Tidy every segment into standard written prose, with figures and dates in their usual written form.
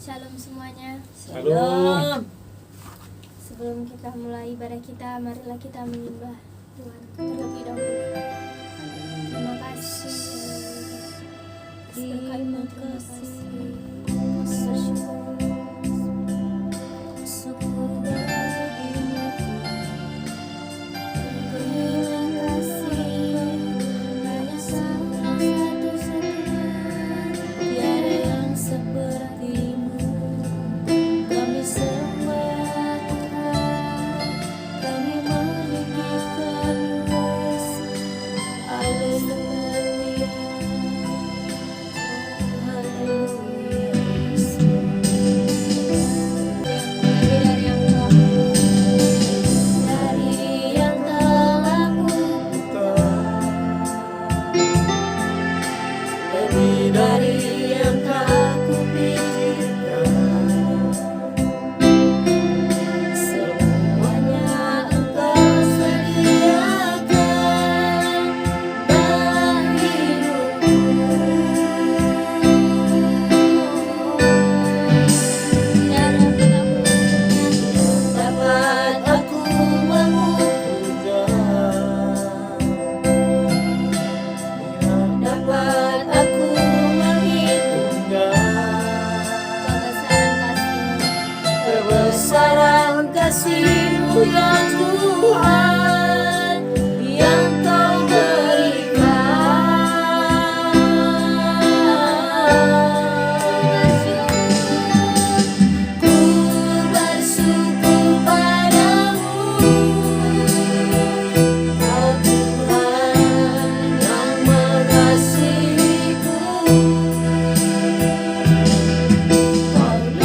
Shalom semuanya. Shalom. Sebelum kita mulai ibadah kita, marilah kita menyembah Tuhan terlebih dahulu. Terima kasih. Terima kasih. Bersyukur. Kebesaran kasih-Mu ya Tuhan yang Kau berikan. Ku bersyukur padamu, Kau Tuhan yang mengasihiku. Kau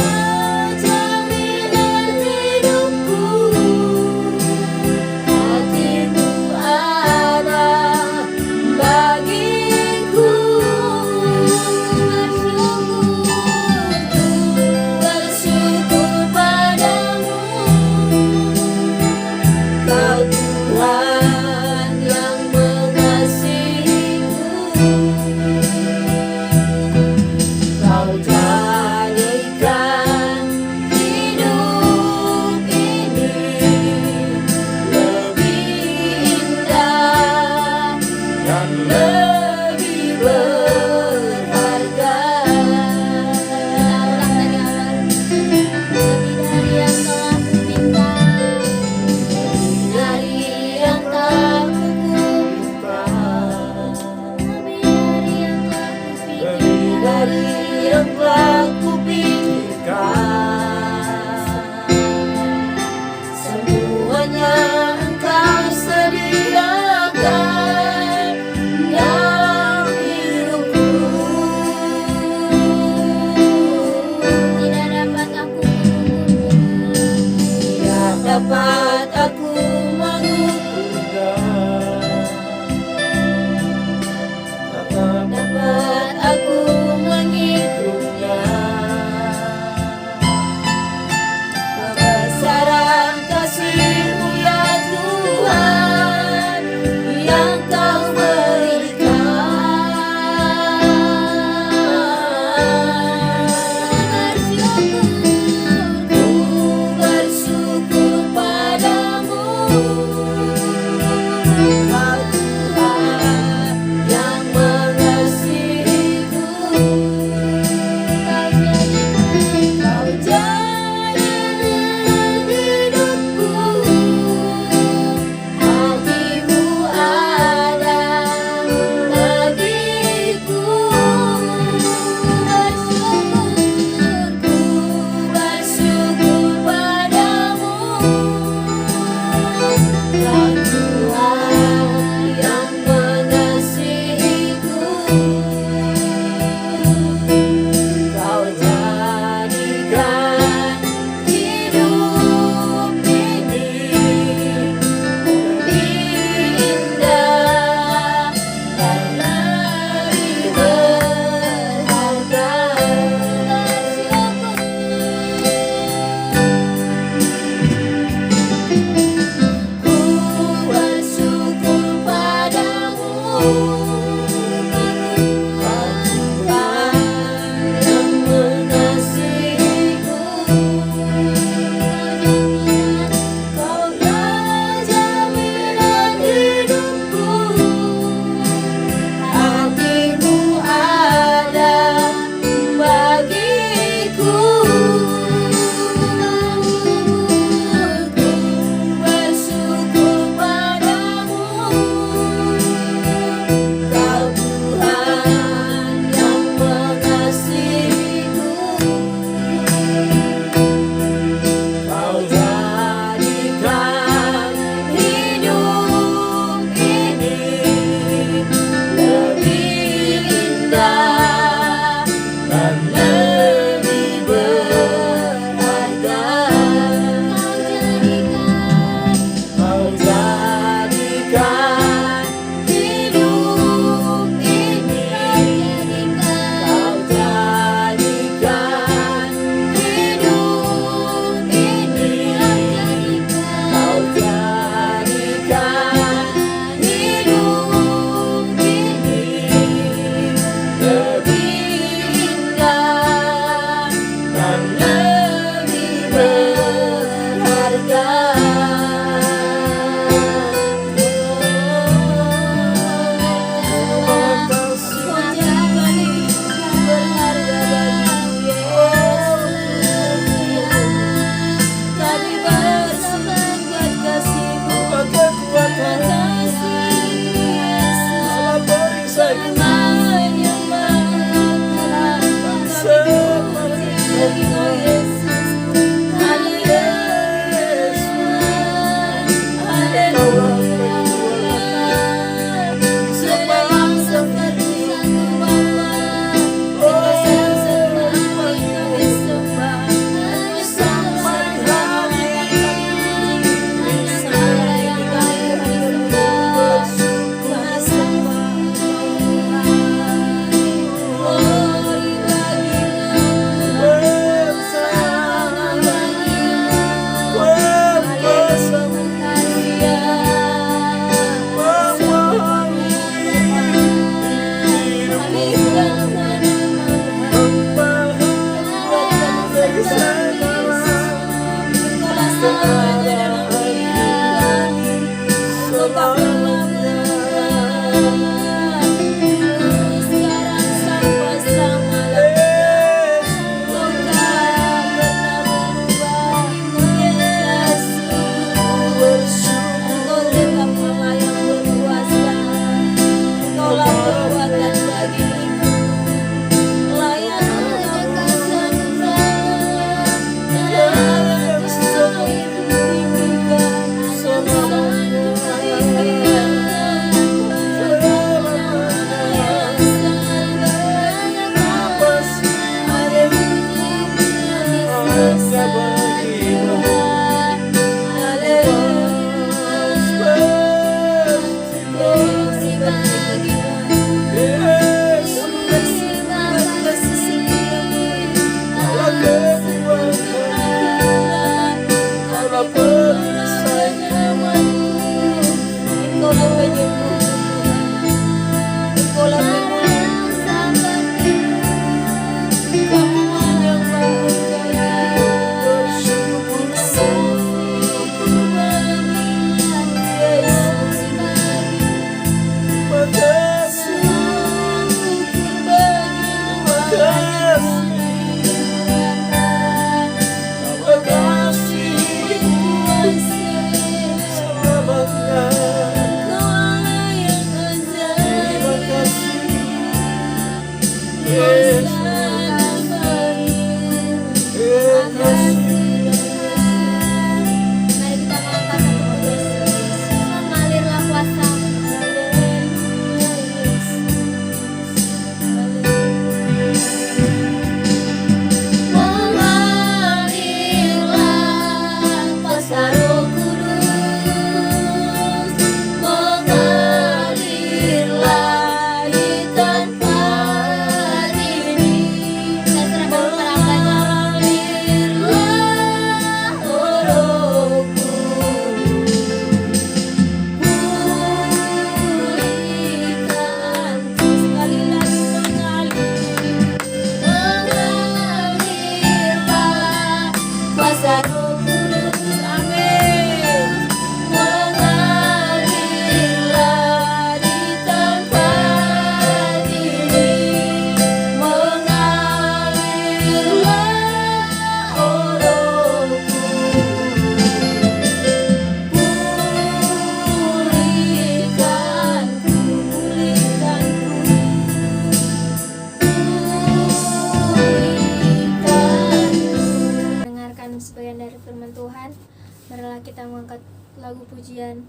Marilah kita mengangkat lagu pujian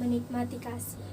Menikmati Kasih.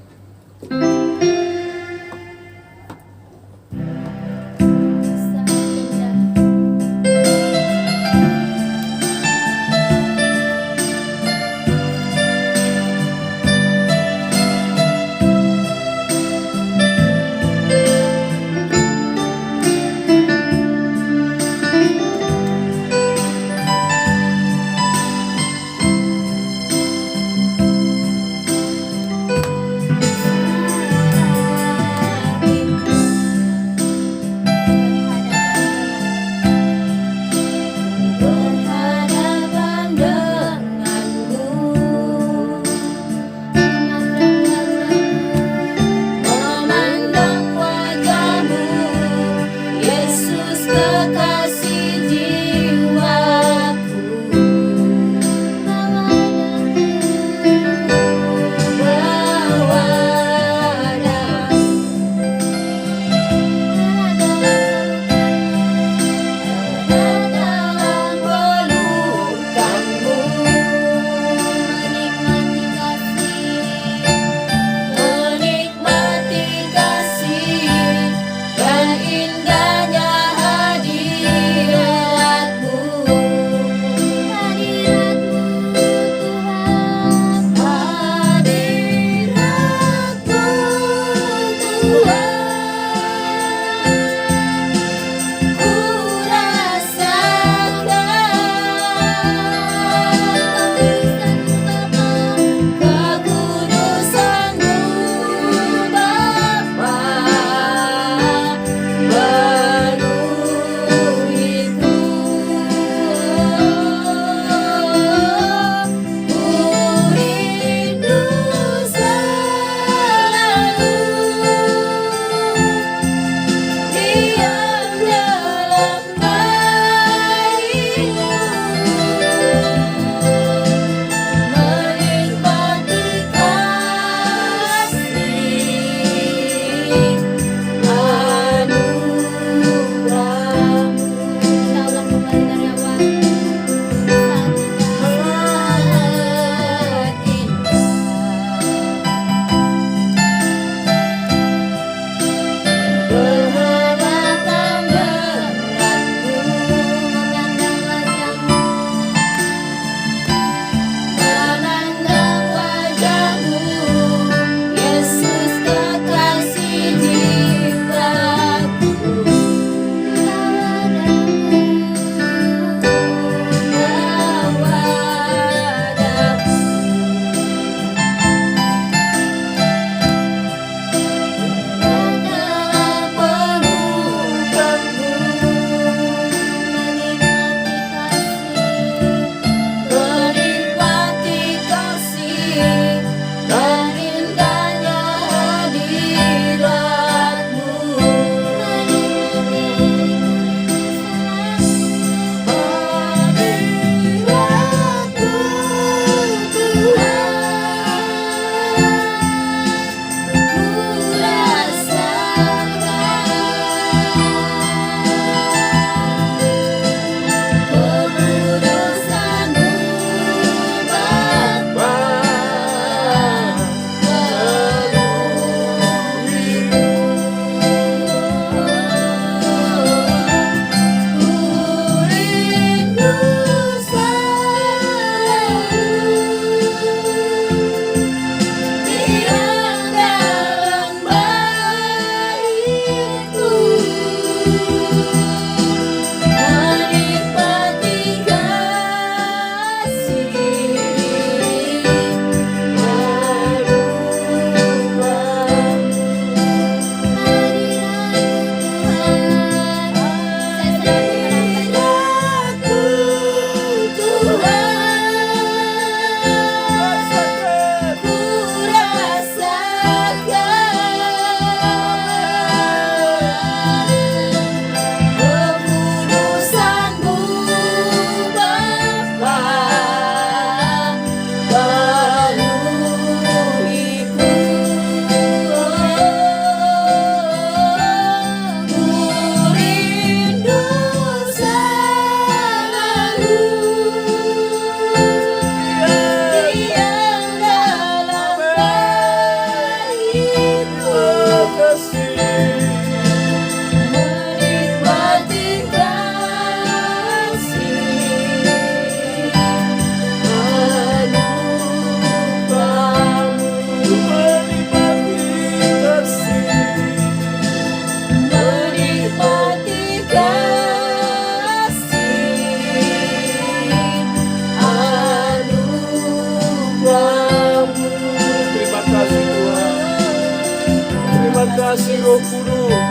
kasih Roh Kudus.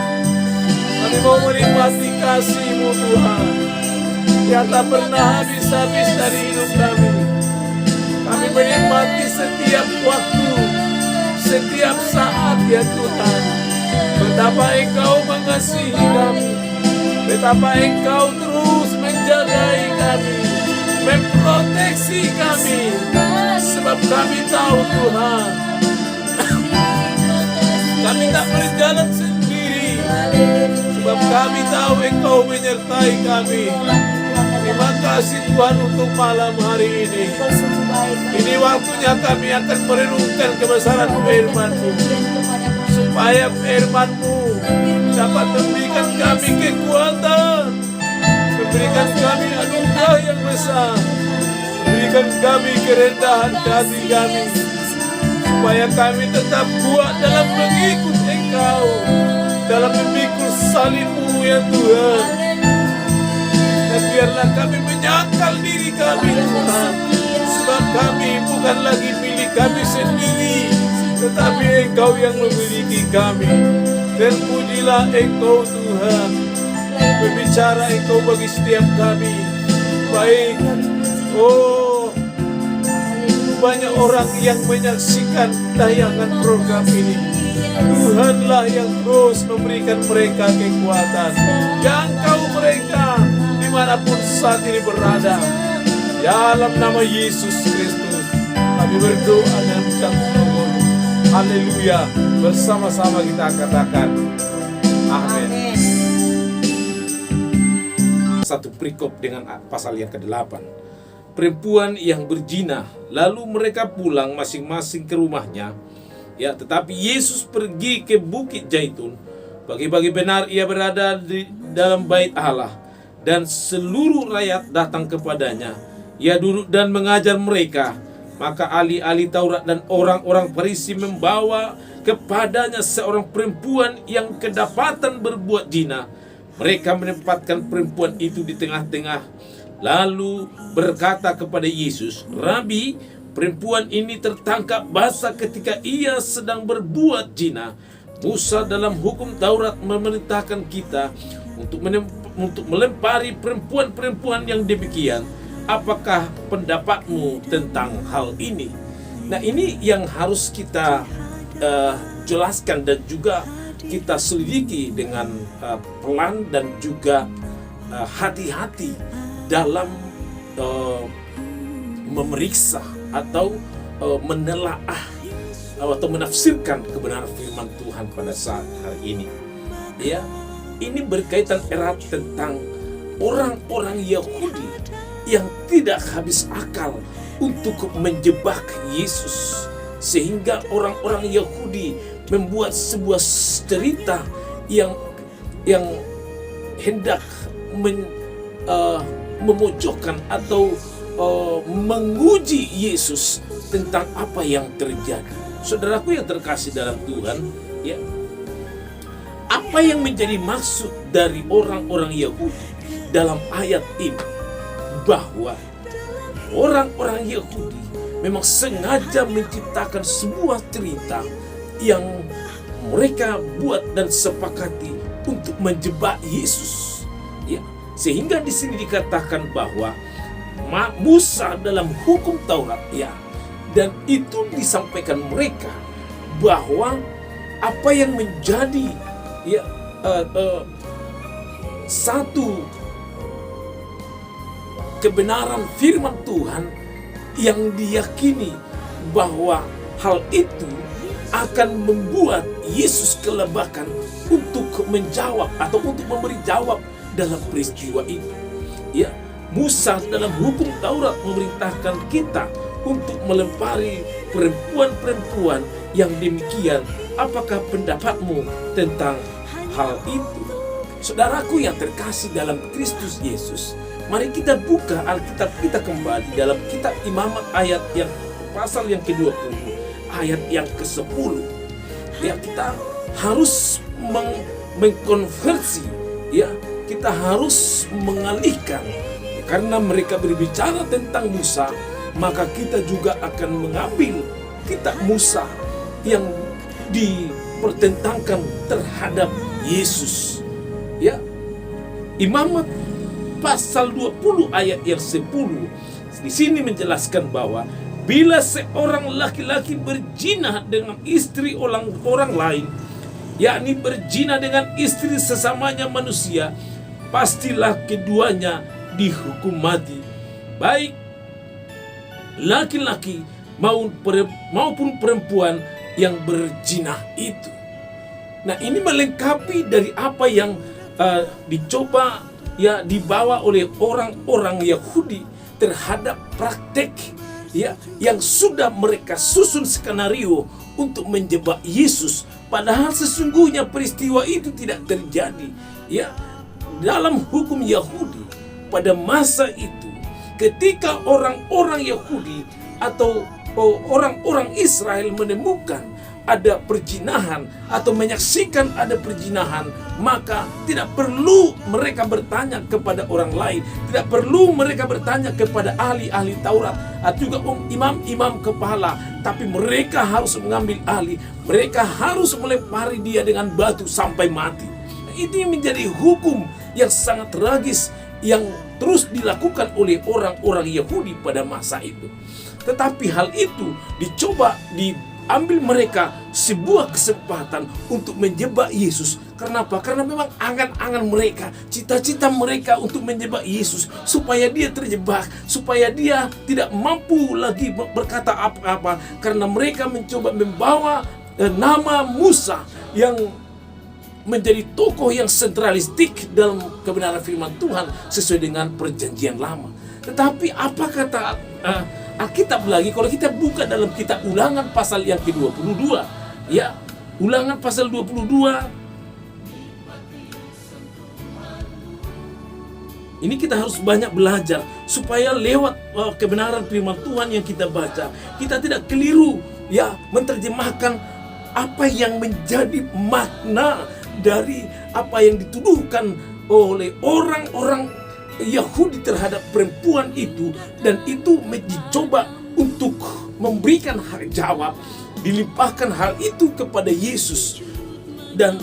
Kami mau menikmati kasih-Mu Tuhan yang tak pernah habis-habis dari hidup kami. Kami menikmati setiap waktu, setiap saat ya Tuhan. Betapa Engkau mengasihi kami, betapa Engkau terus menjagai kami, memproteksi kami. Sebab kami tahu Tuhan, kami tak berjalan sendiri, sebab kami tahu Engkau menyertai kami. Terima kasih Tuhan untuk malam hari ini. Ini waktunya kami akan merenungkan kebesaran firman-Mu, supaya firman-Mu dapat memberikan kami kekuatan, memberikan kami anugerah yang besar, memberikan kami kerendahan hati kami, supaya kami tetap kuat dalam mengikut Engkau, dalam memikul salib-Mu ya Tuhan. Dan biarlah kami menyangkal diri kami Tuhan, sebab kami bukan lagi milik kami sendiri, tetapi Engkau yang memiliki kami. Dan pujilah Engkau Tuhan, berbicara Engkau bagi setiap kami. Baik, oh banyak orang yang menyaksikan tayangan program ini. Tuhanlah yang terus memberikan mereka kekuatan. Jangkau mereka dimanapun saat ini berada. Dalam nama Yesus Kristus kami berdoa dan ucap syukur. Haleluya. Bersama-sama kita katakan amin. Satu perikop dengan pasal yang ke-8. Perempuan yang berzina, lalu mereka pulang masing-masing ke rumahnya. Ya, tetapi Yesus pergi ke Bukit Zaitun. Bagi-bagi benar ia berada di dalam bait Allah, dan seluruh rakyat datang kepadanya. Ia duduk dan mengajar mereka. Maka ahli-ahli Taurat dan orang-orang Farisi membawa kepadanya seorang perempuan yang kedapatan berbuat zina. Mereka menempatkan perempuan itu di tengah-tengah, lalu berkata kepada Yesus, "Rabi, perempuan ini tertangkap basah ketika ia sedang berbuat zina. Musa dalam hukum Taurat memerintahkan kita untuk melempari perempuan-perempuan yang demikian. Apakah pendapatmu tentang hal ini?" Nah, ini yang harus kita jelaskan dan juga kita selidiki dengan pelan dan juga hati-hati dalam memeriksa atau menelaah atau menafsirkan kebenaran firman Tuhan pada saat hari ini. Ya, ini berkaitan erat tentang orang-orang Yahudi yang tidak habis akal untuk menjebak Yesus, sehingga orang-orang Yahudi membuat sebuah cerita yang hendak memojokkan atau menguji Yesus tentang apa yang terjadi. Saudaraku yang terkasih dalam Tuhan, ya, apa yang menjadi maksud dari orang-orang Yahudi dalam ayat ini, bahwa orang-orang Yahudi memang sengaja menciptakan sebuah cerita yang mereka buat dan sepakati untuk menjebak Yesus. Ya, sehingga di sini dikatakan bahwa Musa dalam hukum Taurat, ya, dan itu disampaikan mereka bahwa apa yang menjadi, ya, satu kebenaran firman Tuhan yang diyakini bahwa hal itu akan membuat Yesus kelebakan untuk menjawab atau untuk memberi jawab dalam peristiwa itu. Ya, Musa dalam hukum Taurat memerintahkan kita untuk melempari perempuan-perempuan yang demikian. Apakah pendapatmu tentang hal itu? Saudaraku yang terkasih dalam Kristus Yesus, mari kita buka Alkitab kita kembali dalam kitab Imamat ayat yang pasal yang ke-20, ayat yang ke-10. Ya, kita harus mengkonversi, ya, kita harus mengalihkan. Karena mereka berbicara tentang Musa, maka kita juga akan mengambil kitab Musa yang dipertentangkan terhadap Yesus. Ya, Imamat pasal 20 ayat yang 10 di sini menjelaskan bahwa bila seorang laki-laki berzina dengan istri orang lain, yakni berzina dengan istri sesamanya manusia, pastilah keduanya dihukum mati, baik laki-laki maupun perempuan yang berzina itu. Nah, ini melengkapi dari apa yang dicoba, ya, dibawa oleh orang-orang Yahudi terhadap praktek, ya, yang sudah mereka susun skenario untuk menjebak Yesus, padahal sesungguhnya peristiwa itu tidak terjadi. Ya, dalam hukum Yahudi pada masa itu, ketika orang-orang Yahudi atau orang-orang Israel menemukan ada perzinahan atau menyaksikan ada perzinahan, maka tidak perlu mereka bertanya kepada orang lain, tidak perlu mereka bertanya kepada ahli-ahli Taurat atau juga imam-imam kepala, tapi mereka harus mengambil alih, mereka harus melempari dia dengan batu sampai mati. Ini menjadi hukum yang sangat tragis yang terus dilakukan oleh orang-orang Yahudi pada masa itu. Tetapi hal itu dicoba diambil mereka sebuah kesempatan untuk menjebak Yesus. Kenapa? Karena memang angan-angan mereka, cita-cita mereka untuk menjebak Yesus supaya dia terjebak, supaya dia tidak mampu lagi berkata apa-apa, karena mereka mencoba membawa nama Musa yang menjadi tokoh yang sentralistik dalam kebenaran firman Tuhan sesuai dengan perjanjian lama. Tetapi apa kata Alkitab lagi kalau kita buka dalam kitab Ulangan pasal yang ke-22, ya, Ulangan pasal 22. Ini kita harus banyak belajar supaya lewat kebenaran firman Tuhan yang kita baca, kita tidak keliru, ya, menerjemahkan apa yang menjadi makna dari apa yang dituduhkan oleh orang-orang Yahudi terhadap perempuan itu, dan itu dicoba untuk memberikan hak jawab, dilimpahkan hal itu kepada Yesus, dan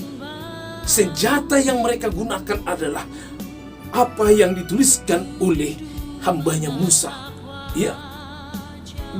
senjata yang mereka gunakan adalah apa yang dituliskan oleh hambanya Musa. Ya,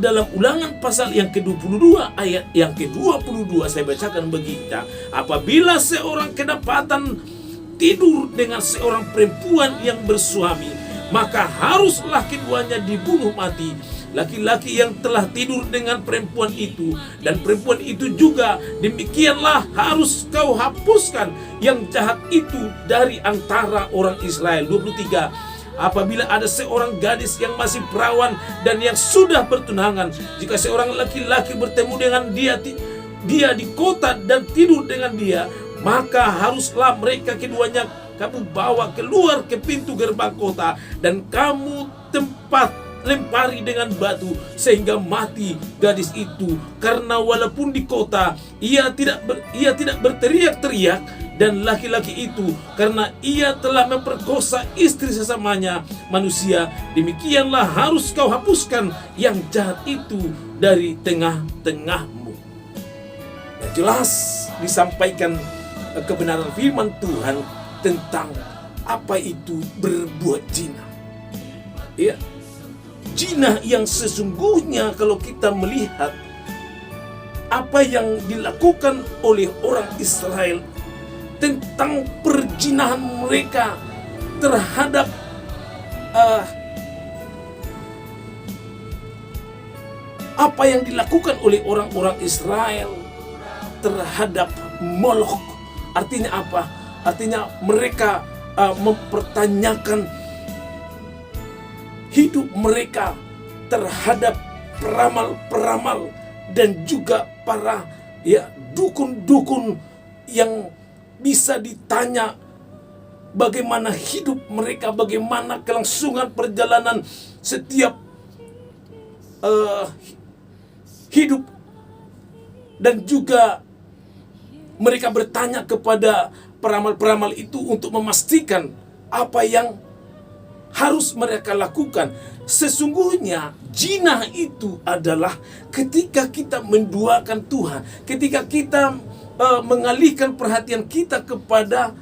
dalam Ulangan pasal yang ke-22 ayat yang ke-22 saya bacakan begini: apabila seorang kedapatan tidur dengan seorang perempuan yang bersuami, maka haruslah keduanya dibunuh mati. Laki-laki yang telah tidur dengan perempuan itu dan perempuan itu juga, demikianlah harus kau hapuskan yang jahat itu dari antara orang Israel. 23. Apabila ada seorang gadis yang masih perawan dan yang sudah bertunangan, jika seorang laki-laki bertemu dengan dia di kota dan tidur dengan dia, maka haruslah mereka keduanya kamu bawa keluar ke pintu gerbang kota, dan kamu lempari dengan batu sehingga mati gadis itu. Karena walaupun di kota ia tidak berteriak-teriak dan laki-laki itu, karena ia telah memperkosa istri sesamanya manusia, demikianlah harus kau hapuskan yang jahat itu dari tengah-tengahmu. Nah, jelas disampaikan kebenaran firman Tuhan tentang apa itu berbuat zina. Ya, zina yang sesungguhnya kalau kita melihat apa yang dilakukan oleh orang Israel tentang perzinahan mereka terhadap apa yang dilakukan oleh orang-orang Israel terhadap Molok. Artinya apa? Artinya mereka mempertanyakan hidup mereka terhadap peramal-peramal dan juga para dukun-dukun yang bisa ditanya bagaimana hidup mereka, bagaimana kelangsungan perjalanan setiap hidup, dan juga mereka bertanya kepada peramal-peramal itu untuk memastikan apa yang harus mereka lakukan. Sesungguhnya zina itu adalah ketika kita menduakan Tuhan, ketika kita mengalihkan perhatian kita kepada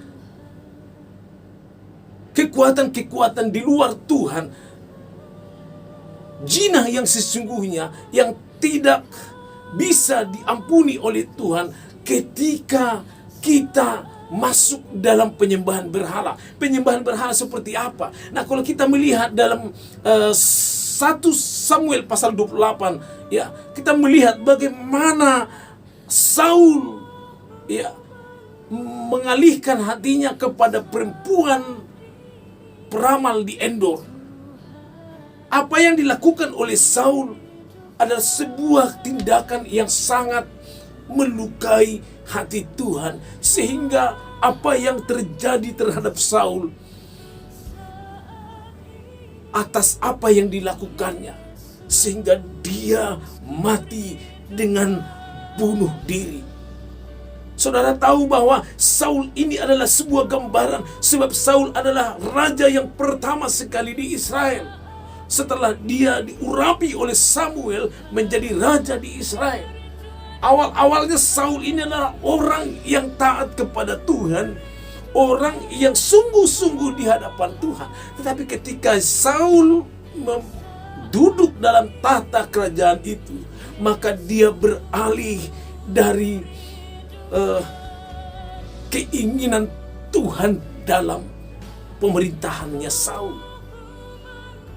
kekuatan-kekuatan di luar Tuhan. Zina yang sesungguhnya yang tidak bisa diampuni oleh Tuhan ketika kita masuk dalam penyembahan berhala. Penyembahan berhala seperti apa? Nah, kalau kita melihat dalam 1 Samuel pasal 28, ya, kita melihat bagaimana Saul mengalihkan hatinya kepada perempuan peramal di Endor. Apa yang dilakukan oleh Saul adalah sebuah tindakan yang sangat melukai hati Tuhan, sehingga apa yang terjadi terhadap Saul atas apa yang dilakukannya, sehingga dia mati dengan bunuh diri. Saudara tahu bahwa Saul ini adalah sebuah gambaran, sebab Saul adalah raja yang pertama sekali di Israel setelah dia diurapi oleh Samuel menjadi raja di Israel. Awal-awalnya Saul ini adalah orang yang taat kepada Tuhan, orang yang sungguh-sungguh di hadapan Tuhan. Tetapi ketika Saul duduk dalam tahta kerajaan itu, maka dia beralih dari keinginan Tuhan dalam pemerintahannya Saul.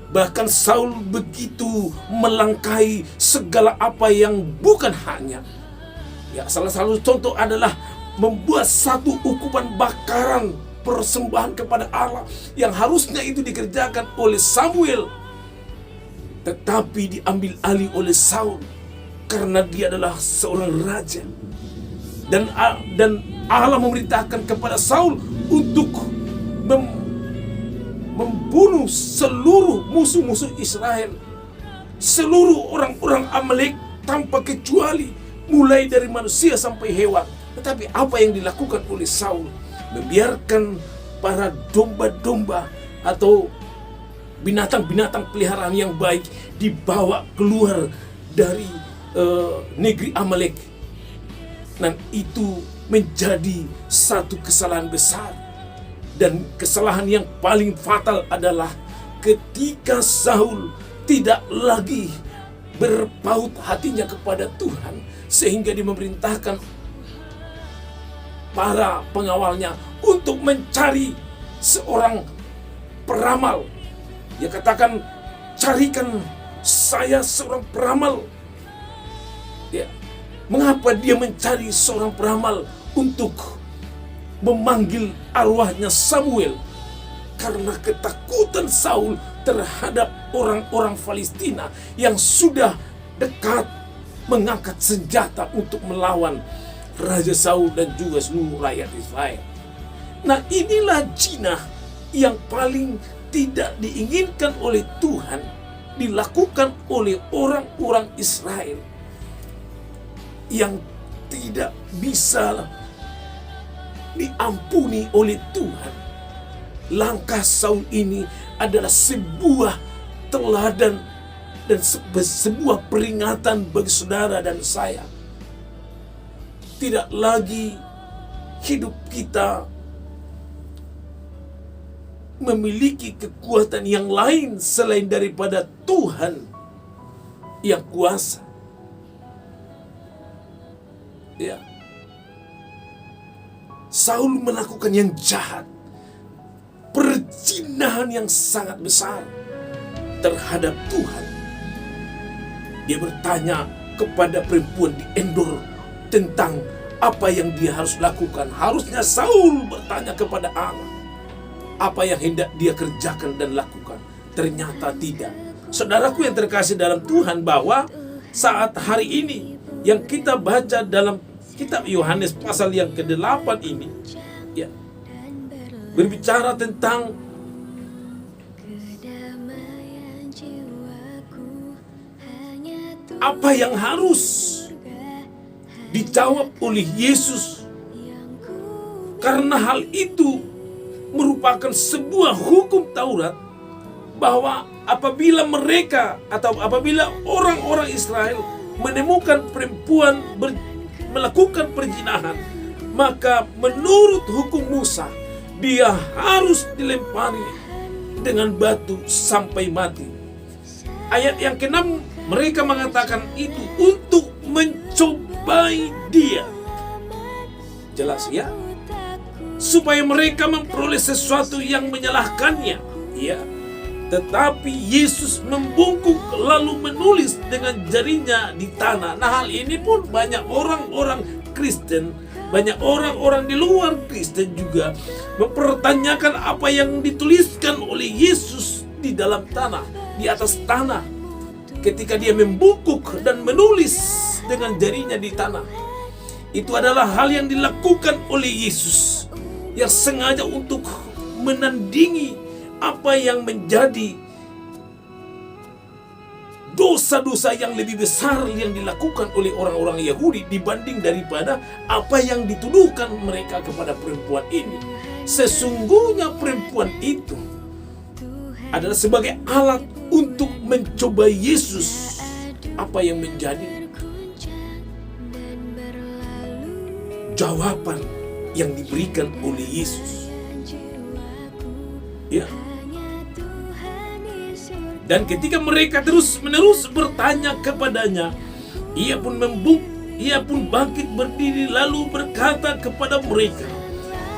Bahkan Saul begitu melangkahi segala apa yang bukan haknya. Ya, salah satu contoh adalah membuat satu ukupan bakaran persembahan kepada Allah yang harusnya itu dikerjakan oleh Samuel, tetapi diambil alih oleh Saul karena dia adalah seorang raja. Dan Allah memerintahkan kepada Saul untuk membunuh seluruh musuh-musuh Israel, seluruh orang-orang Amalek tanpa kecuali, mulai dari manusia sampai hewan. Tetapi apa yang dilakukan oleh Saul? Membiarkan para domba-domba atau binatang-binatang peliharaan yang baik dibawa keluar dari negeri Amalek. Dan itu menjadi satu kesalahan besar. Dan kesalahan yang paling fatal adalah ketika Saul tidak lagi berpaut hatinya kepada Tuhan, sehingga dia memerintahkan para pengawalnya untuk mencari seorang peramal. Dia katakan, carikan saya seorang peramal. Ya, mengapa dia mencari seorang peramal untuk memanggil arwahnya Samuel? Karena ketakutan Saul terhadap orang-orang Palestina yang sudah dekat mengangkat senjata untuk melawan Raja Saul dan juga seluruh rakyat Israel. Nah, inilah zina yang paling tidak diinginkan oleh Tuhan dilakukan oleh orang-orang Israel yang tidak bisa diampuni oleh Tuhan. Langkah Saul ini adalah sebuah teladan dan sebuah peringatan bagi saudara dan saya. Tidak lagi hidup kita memiliki kekuatan yang lain selain daripada Tuhan yang kuasa. Ya. Saul melakukan yang jahat, perzinahan yang sangat besar terhadap Tuhan. Dia bertanya kepada perempuan di Endor tentang apa yang dia harus lakukan. Harusnya Saul bertanya kepada Allah apa yang hendak dia kerjakan dan lakukan. Ternyata tidak. Saudaraku yang terkasih dalam Tuhan, bahwa saat hari ini yang kita baca dalam kitab Yohanes pasal yang ke-8 ini, ya, berbicara tentang apa yang harus dijawab oleh Yesus. Karena hal itu merupakan sebuah hukum Taurat, bahwa apabila mereka atau apabila orang-orang Israel menemukan perempuan melakukan perzinahan, maka menurut hukum Musa dia harus dilempari dengan batu sampai mati. Ayat yang ke-6 mereka mengatakan itu untuk mencobai dia. Jelas ya? Supaya mereka memperoleh sesuatu yang menyalahkannya. Ya. Tetapi Yesus membungkuk lalu menulis dengan jarinya di tanah. Nah, hal ini pun banyak orang-orang Kristen, banyak orang-orang di luar Kristen juga mempertanyakan apa yang dituliskan oleh Yesus di dalam tanah, di atas tanah. Ketika dia membungkuk dan menulis dengan jarinya di tanah. Itu adalah hal yang dilakukan oleh Yesus, yang sengaja untuk menandingi apa yang menjadi dosa-dosa yang lebih besar yang dilakukan oleh orang-orang Yahudi dibanding daripada apa yang dituduhkan mereka kepada perempuan ini. Sesungguhnya perempuan itu adalah sebagai alat untuk mencoba Yesus. Apa yang menjadi jawaban yang diberikan oleh Yesus. Ya. Dan ketika mereka terus-menerus bertanya kepadanya, ia pun bangkit berdiri lalu berkata kepada mereka,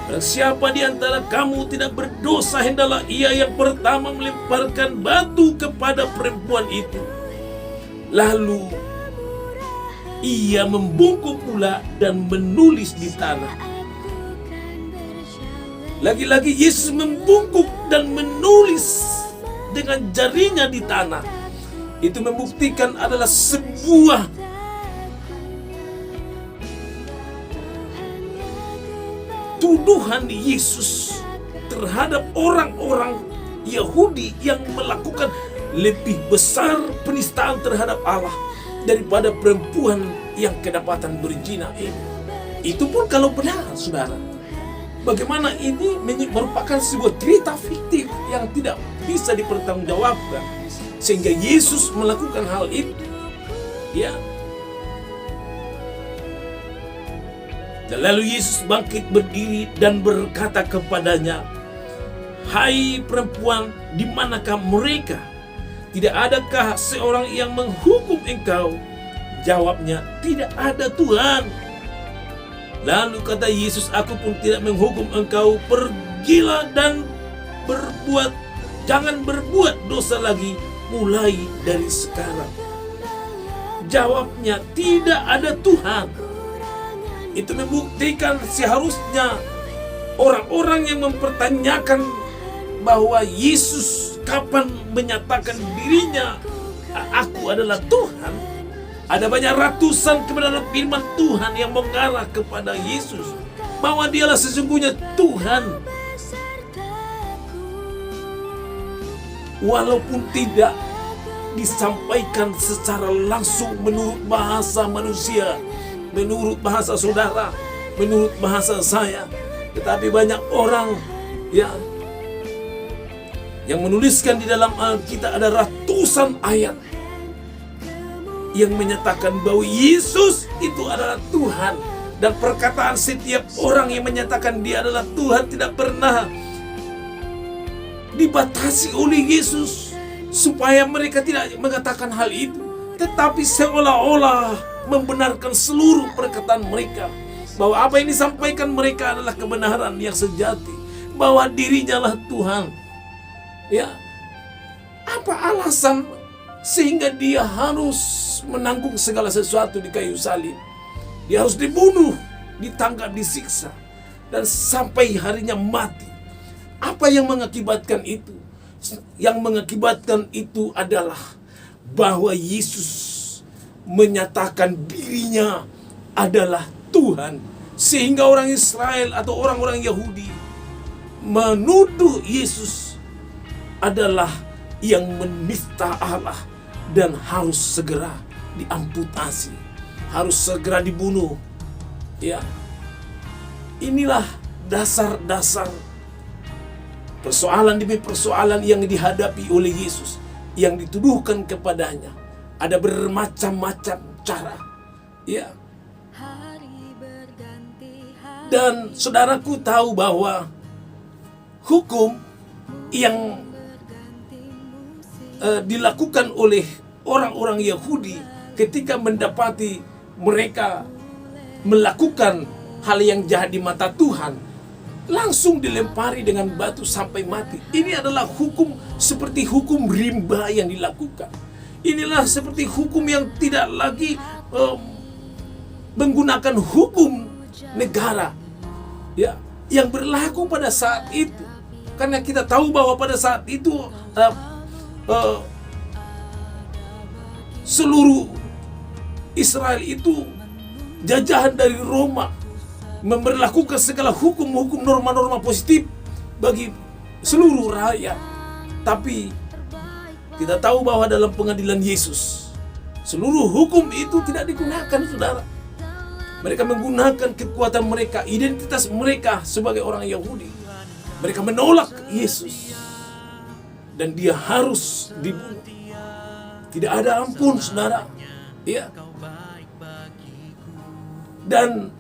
"Barang siapa di antara kamu tidak berdosa, hendaklah ia yang pertama melemparkan batu kepada perempuan itu." Lalu ia membungkuk pula dan menulis di tanah. Lagi-lagi Yesus membungkuk dan menulis dengan jarinya di tanah. Itu membuktikan adalah sebuah tuduhan Yesus terhadap orang-orang Yahudi yang melakukan lebih besar penistaan terhadap Allah daripada perempuan yang kedapatan berzina ini. Itu pun kalau benar, saudara. Bagaimana ini merupakan sebuah cerita fiktif yang tidak bisa dipertanggungjawabkan, sehingga Yesus melakukan hal itu. Ya. Dan lalu Yesus bangkit berdiri dan berkata kepadanya, "Hai perempuan, di manakah mereka? Tidak adakah seorang yang menghukum engkau?" Jawabnya, "Tidak ada, Tuhan." Lalu kata Yesus, "Aku pun tidak menghukum engkau. Pergilah dan jangan berbuat dosa lagi mulai dari sekarang." Jawabnya, "Tidak ada, Tuhan." Itu membuktikan seharusnya orang-orang yang mempertanyakan bahwa Yesus kapan menyatakan dirinya, "Aku adalah Tuhan." Ada banyak ratusan kebenaran firman Tuhan yang mengarah kepada Yesus. bahwa dialah sesungguhnya Tuhan. Walaupun tidak disampaikan secara langsung menurut bahasa manusia, menurut bahasa saudara, menurut bahasa saya, tetapi banyak orang yang menuliskan di dalam Alkitab ada ratusan ayat yang menyatakan bahwa Yesus itu adalah Tuhan. Dan perkataan setiap orang yang menyatakan dia adalah Tuhan tidak pernah dibatasi oleh Yesus supaya mereka tidak mengatakan hal itu, tetapi seolah-olah membenarkan seluruh perkataan mereka, bahwa apa yang disampaikan mereka adalah kebenaran yang sejati, bahwa dirinya lah Tuhan. Ya, apa alasan sehingga dia harus menanggung segala sesuatu di kayu salib? Dia harus dibunuh, ditangkap, disiksa, dan sampai harinya mati. Apa yang mengakibatkan itu? Yang mengakibatkan itu adalah bahwa Yesus menyatakan dirinya adalah Tuhan, sehingga orang Israel atau orang-orang Yahudi menuduh Yesus adalah yang menista Allah dan harus segera diamputasi, harus segera dibunuh. Ya, inilah dasar-dasar persoalan demi persoalan yang dihadapi oleh Yesus, yang dituduhkan kepadanya. Ada bermacam-macam cara. Ya. Dan saudaraku tahu bahwa hukum yang dilakukan oleh orang-orang Yahudi ketika mendapati mereka melakukan hal yang jahat di mata Tuhan, langsung dilempari dengan batu sampai mati. Ini adalah hukum seperti hukum rimba yang dilakukan. Inilah seperti hukum yang tidak lagi menggunakan hukum negara, ya, yang berlaku pada saat itu. Karena kita tahu bahwa pada saat itu seluruh Israel itu jajahan dari Roma, memberlakukan segala hukum-hukum, norma-norma positif bagi seluruh rakyat. Tapi kita tahu bahwa dalam pengadilan Yesus, seluruh hukum itu tidak digunakan, saudara. Mereka menggunakan kekuatan mereka, identitas mereka sebagai orang Yahudi. Mereka menolak Yesus, dan dia harus dibunuh. Tidak ada ampun, saudara. Ya. Dan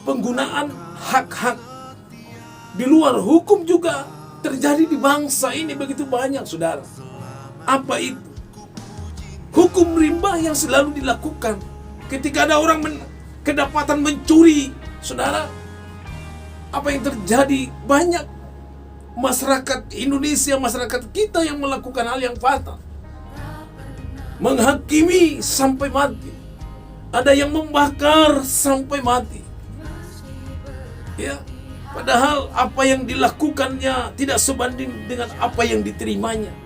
penggunaan hak-hak di luar hukum juga terjadi di bangsa ini begitu banyak, saudara. Apa itu? Hukum rimba yang selalu dilakukan ketika ada orang kedapatan mencuri, saudara. Apa yang terjadi? Banyak masyarakat Indonesia, masyarakat kita yang melakukan hal yang fatal, menghakimi sampai mati. Ada yang membakar sampai mati. Ya, padahal apa yang dilakukannya tidak sebanding dengan apa yang diterimanya.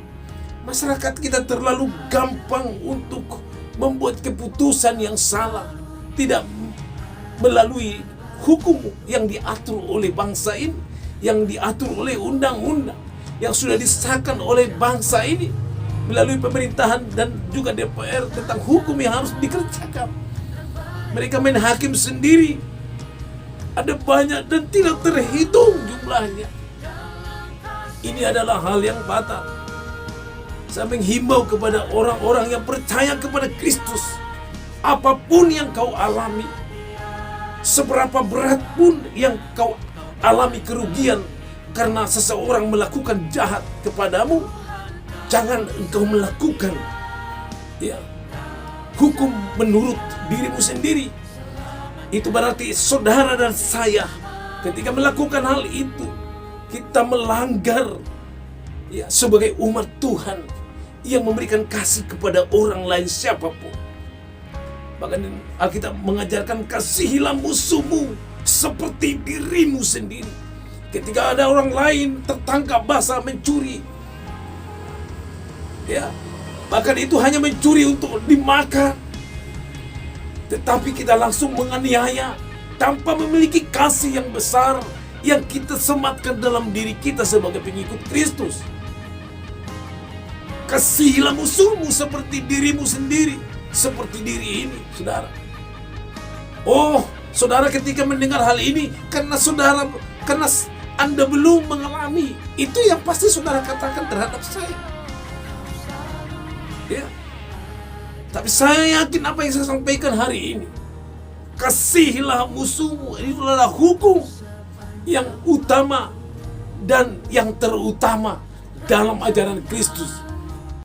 Masyarakat kita terlalu gampang untuk membuat keputusan yang salah, tidak melalui hukum yang diatur oleh bangsa ini, yang diatur oleh undang-undang yang sudah disahkan oleh bangsa ini melalui pemerintahan dan juga DPR tentang hukum yang harus dikerjakan. Mereka main hakim sendiri. Ada banyak dan tidak terhitung jumlahnya. Ini adalah hal yang fatal. Saya menghimbau kepada orang-orang yang percaya kepada Kristus, apapun yang kau alami, seberapa berat pun yang kau alami kerugian karena seseorang melakukan jahat kepadamu, jangan engkau melakukan hukum menurut dirimu sendiri. Itu berarti saudara dan saya ketika melakukan hal itu, kita melanggar sebagai umat Tuhan yang memberikan kasih kepada orang lain siapapun. Bahkan Alkitab mengajarkan, kasihilah musuhmu seperti dirimu sendiri. Ketika ada orang lain tertangkap basah mencuri, bahkan itu hanya mencuri untuk dimakan, tetapi kita langsung menganiaya, tanpa memiliki kasih yang besar yang kita sematkan dalam diri kita sebagai pengikut Kristus. Kasihilah musuhmu seperti dirimu sendiri, seperti diri ini, saudara. Oh, saudara, ketika mendengar hal ini, karena Anda belum mengalami, itu yang pasti saudara katakan terhadap saya. Ya. Tapi saya yakin apa yang saya sampaikan hari ini, kasihilah musuhmu, itu adalah hukum yang utama dan yang terutama dalam ajaran Kristus.